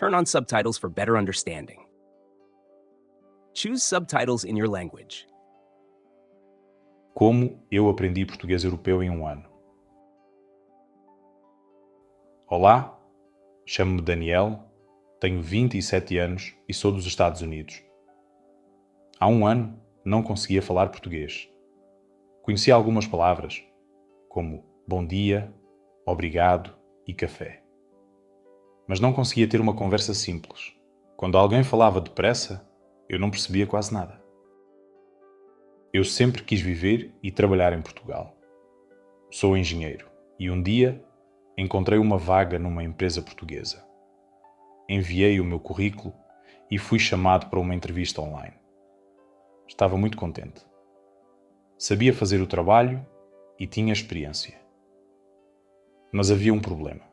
turn on subtitles for better understanding. Choose subtitles in your language. Como eu aprendi português europeu em um ano. Olá, chamo-me Daniel, tenho 27 anos e sou dos Estados Unidos. Há um ano não conseguia falar português. Conhecia algumas palavras, como bom dia, obrigado e café. Mas não conseguia ter uma conversa simples. Quando alguém falava depressa, eu não percebia quase nada. Eu sempre quis viver e trabalhar em Portugal. Sou engenheiro e um dia encontrei uma vaga numa empresa portuguesa. Enviei o meu currículo e fui chamado para uma entrevista online. Estava muito contente. Sabia fazer o trabalho e tinha experiência. Mas havia um problema.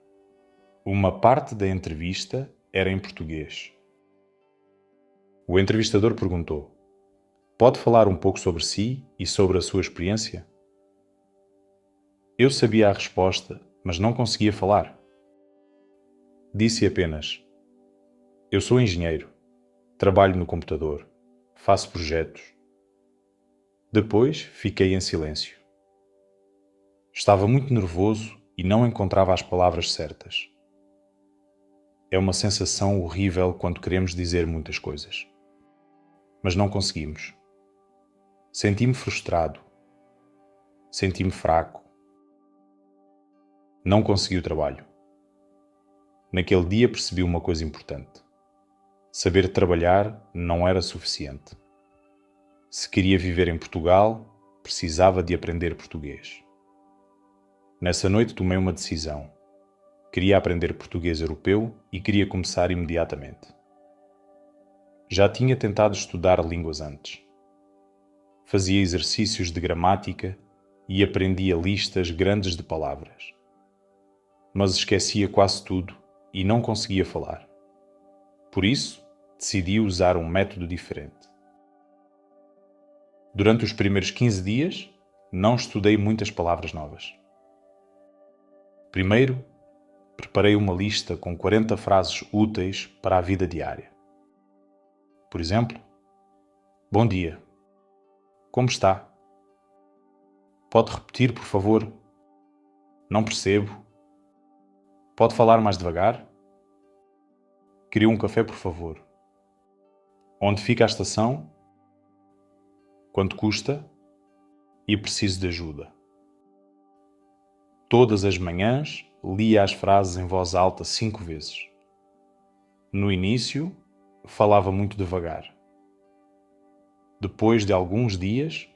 Uma parte da entrevista era em português. O entrevistador perguntou: "Pode falar um pouco sobre si e sobre a sua experiência?" Eu sabia a resposta, mas não conseguia falar. Disse apenas: "Eu sou engenheiro, trabalho no computador, faço projetos." Depois fiquei em silêncio. Estava muito nervoso e não encontrava as palavras certas. É uma sensação horrível quando queremos dizer muitas coisas, mas não conseguimos. Senti-me frustrado. Senti-me fraco. Não consegui o trabalho. Naquele dia percebi uma coisa importante. Saber trabalhar não era suficiente. Se queria viver em Portugal, precisava de aprender português. Nessa noite tomei uma decisão. Queria aprender português europeu e queria começar imediatamente. Já tinha tentado estudar línguas antes. Fazia exercícios de gramática e aprendia listas grandes de palavras. Mas esquecia quase tudo e não conseguia falar. Por isso, decidi usar um método diferente. Durante os primeiros 15 dias, não estudei muitas palavras novas. Primeiro, preparei uma lista com 40 frases úteis para a vida diária. Por exemplo, bom dia. Como está? Pode repetir, por favor? Não percebo. Pode falar mais devagar? Queria um café, por favor. Onde fica a estação? Quanto custa? E preciso de ajuda. Todas as manhãs lia as frases em voz alta 5 vezes. No início, falava muito devagar. Depois de alguns dias,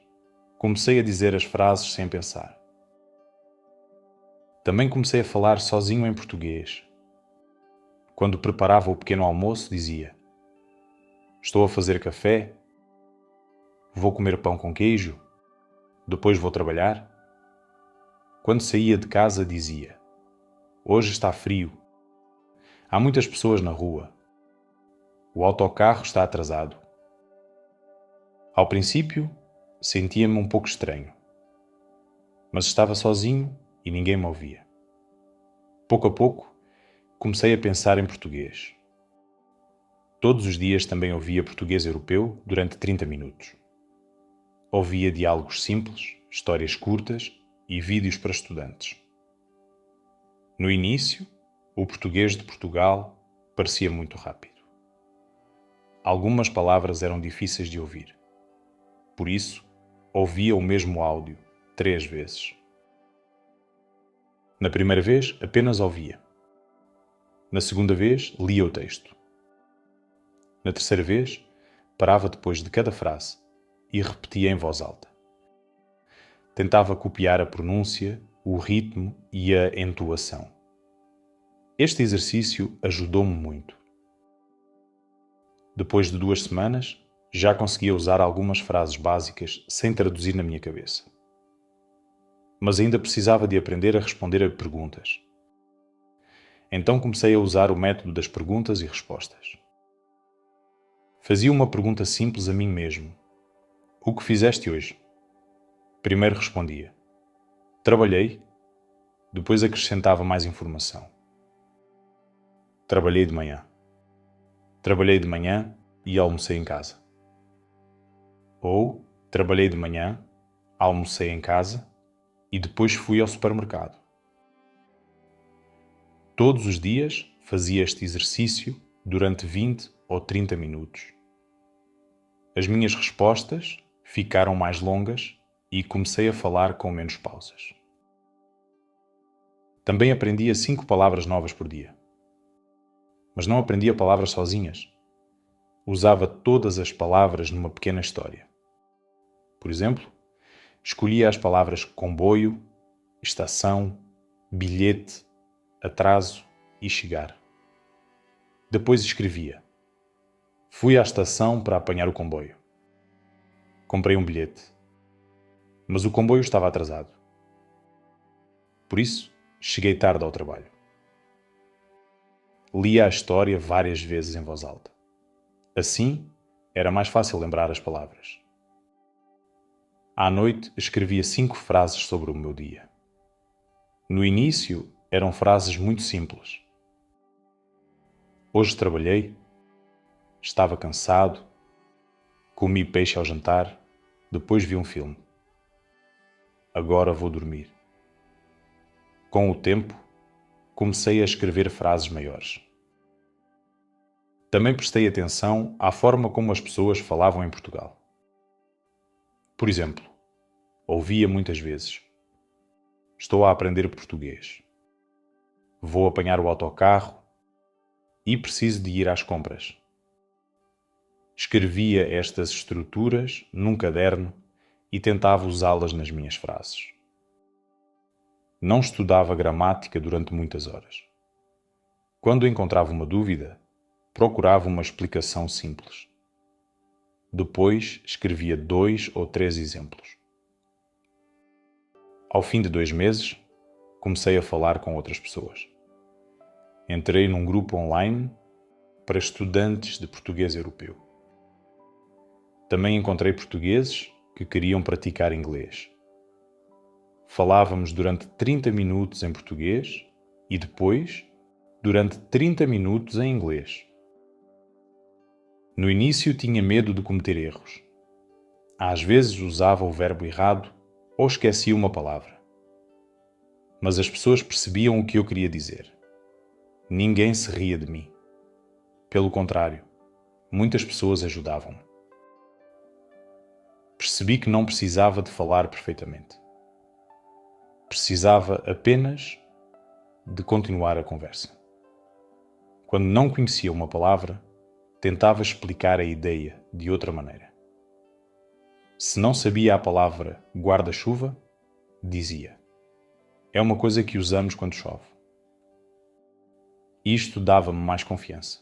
comecei a dizer as frases sem pensar. Também comecei a falar sozinho em português. Quando preparava o pequeno almoço, dizia: "Estou a fazer café. Vou comer pão com queijo. Depois vou trabalhar." Quando saía de casa, dizia: "Hoje está frio. Há muitas pessoas na rua. O autocarro está atrasado." Ao princípio, sentia-me um pouco estranho. Mas estava sozinho e ninguém me ouvia. Pouco a pouco, comecei a pensar em português. Todos os dias também ouvia português europeu durante 30 minutos. Ouvia diálogos simples, histórias curtas e vídeos para estudantes. No início, o português de Portugal parecia muito rápido. Algumas palavras eram difíceis de ouvir. Por isso, ouvia o mesmo áudio 3 vezes. Na primeira vez, apenas ouvia. Na segunda vez, lia o texto. Na terceira vez, parava depois de cada frase e repetia em voz alta. Tentava copiar a pronúncia, o ritmo e a entoação. Este exercício ajudou-me muito. Depois de 2 semanas, já conseguia usar algumas frases básicas sem traduzir na minha cabeça. Mas ainda precisava de aprender a responder a perguntas. Então comecei a usar o método das perguntas e respostas. Fazia uma pergunta simples a mim mesmo. O que fizeste hoje? Primeiro respondia: trabalhei. Depois acrescentava mais informação. Trabalhei de manhã. Trabalhei de manhã e almocei em casa. Ou trabalhei de manhã, almocei em casa e depois fui ao supermercado. Todos os dias fazia este exercício durante 20 ou 30 minutos. As minhas respostas ficaram mais longas e comecei a falar com menos pausas. Também aprendia 5 palavras novas por dia. Mas não aprendia palavras sozinhas. Usava todas as palavras numa pequena história. Por exemplo, escolhia as palavras comboio, estação, bilhete, atraso e chegar. Depois escrevia: fui à estação para apanhar o comboio. Comprei um bilhete, mas o comboio estava atrasado. Por isso, cheguei tarde ao trabalho. Lia a história várias vezes em voz alta. Assim, era mais fácil lembrar as palavras. À noite, escrevia 5 frases sobre o meu dia. No início, eram frases muito simples. Hoje trabalhei, estava cansado, comi peixe ao jantar, depois vi um filme. Agora vou dormir. Com o tempo, comecei a escrever frases maiores. Também prestei atenção à forma como as pessoas falavam em Portugal. Por exemplo, ouvia muitas vezes: estou a aprender português. Vou apanhar o autocarro e preciso de ir às compras. Escrevia estas estruturas num caderno e tentava usá-las nas minhas frases. Não estudava gramática durante muitas horas. Quando encontrava uma dúvida, procurava uma explicação simples. Depois escrevia 2 ou 3 exemplos. Ao fim de 2 meses, comecei a falar com outras pessoas. Entrei num grupo online para estudantes de português europeu. Também encontrei portugueses que queriam praticar inglês. Falávamos durante 30 minutos em português e depois durante 30 minutos em inglês. No início tinha medo de cometer erros. Às vezes usava o verbo errado ou esquecia uma palavra. Mas as pessoas percebiam o que eu queria dizer. Ninguém se ria de mim. Pelo contrário, muitas pessoas ajudavam-me. Percebi que não precisava de falar perfeitamente. Precisava apenas de continuar a conversa. Quando não conhecia uma palavra, tentava explicar a ideia de outra maneira. Se não sabia a palavra guarda-chuva, dizia: é uma coisa que usamos quando chove. Isto dava-me mais confiança.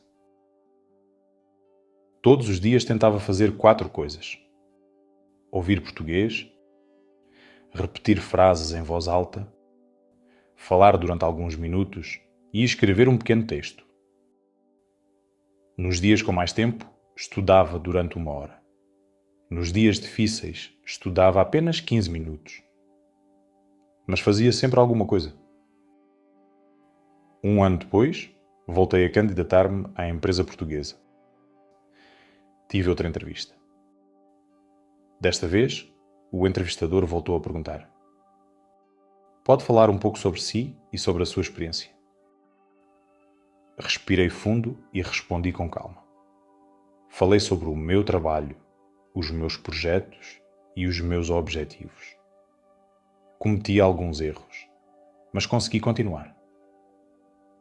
Todos os dias tentava fazer 4 coisas: ouvir português, repetir frases em voz alta, falar durante alguns minutos e escrever um pequeno texto. Nos dias com mais tempo, estudava durante 1 hora. Nos dias difíceis, estudava apenas 15 minutos. Mas fazia sempre alguma coisa. 1 ano depois, voltei a candidatar-me à empresa portuguesa. Tive outra entrevista. Desta vez, o entrevistador voltou a perguntar: pode falar um pouco sobre si e sobre a sua experiência? Respirei fundo e respondi com calma. Falei sobre o meu trabalho, os meus projetos e os meus objetivos. Cometi alguns erros, mas consegui continuar.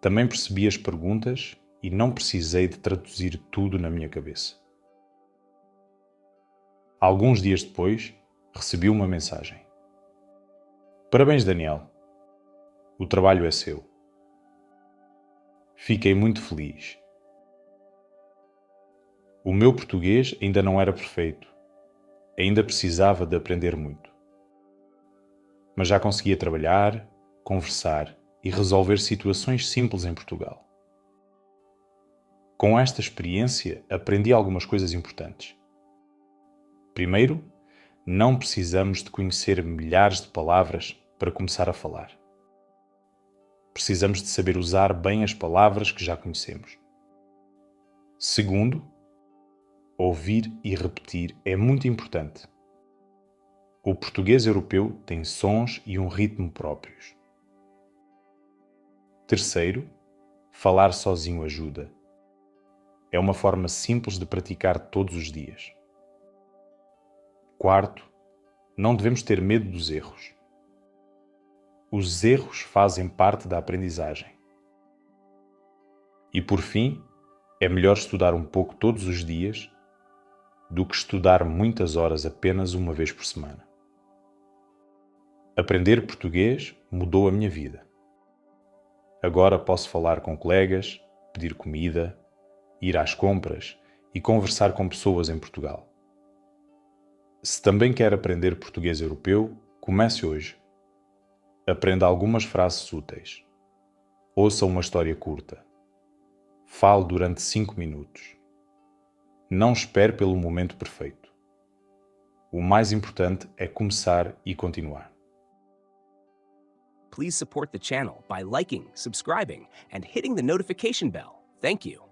Também percebi as perguntas e não precisei de traduzir tudo na minha cabeça. Alguns dias depois, recebi uma mensagem: parabéns, Daniel. O trabalho é seu. Fiquei muito feliz. O meu português ainda não era perfeito. Ainda precisava de aprender muito. Mas já conseguia trabalhar, conversar e resolver situações simples em Portugal. Com esta experiência, aprendi algumas coisas importantes. Primeiro, não precisamos de conhecer milhares de palavras para começar a falar. Precisamos de saber usar bem as palavras que já conhecemos. Segundo, ouvir e repetir é muito importante. O português europeu tem sons e um ritmo próprios. Terceiro, falar sozinho ajuda. É uma forma simples de praticar todos os dias. Quarto, não devemos ter medo dos erros. Os erros fazem parte da aprendizagem. E por fim, é melhor estudar um pouco todos os dias do que estudar muitas horas apenas uma vez por semana. Aprender português mudou a minha vida. Agora posso falar com colegas, pedir comida, ir às compras e conversar com pessoas em Portugal. Se também quer aprender português europeu, comece hoje. Aprenda algumas frases úteis. Ouça uma história curta. Fale durante 5 minutos. Não espere pelo momento perfeito. O mais importante é começar e continuar. Please support the channel by liking, subscribing, and hitting the notification bell. Thank you.